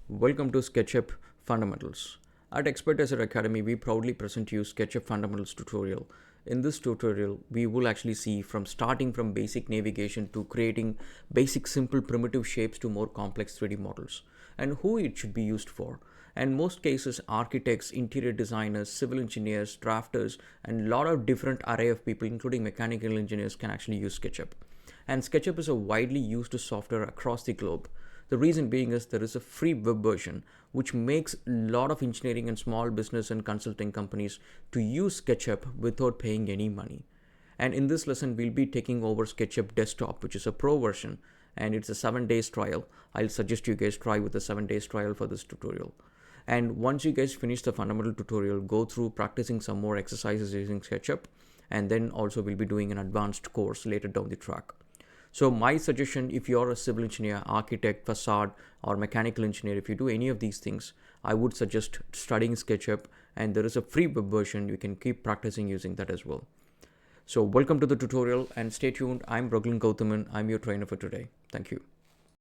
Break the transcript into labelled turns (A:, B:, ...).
A: Welcome to SketchUp Fundamentals. At Expertizer Academy, we proudly present you SketchUp Fundamentals tutorial. In this tutorial, we will actually see starting from basic navigation to creating basic simple primitive shapes to more complex 3D models and who it should be used for. And most cases, architects, interior designers, civil engineers, drafters, and a lot of different array of people, including mechanical engineers, can actually use SketchUp. And SketchUp is a widely used software across the globe. The reason being is there is a free web version which makes a lot of engineering and small business and consulting companies to use SketchUp without paying any money. And in this lesson, we'll be taking over SketchUp Desktop, which is a pro version, and it's a 7 days trial. I'll suggest you guys try with a 7 days trial for this tutorial. And once you guys finish the fundamental tutorial, go through practicing some more exercises using SketchUp, and then also we'll be doing an advanced course later down the track. So my suggestion, if you're a civil engineer, architect, facade, or mechanical engineer, if you do any of these things, I would suggest studying SketchUp, and there is a free web version. You can keep practicing using that as well. So welcome to the tutorial and stay tuned. I'm Raghulan Gauthaman. I'm your trainer for today. Thank you.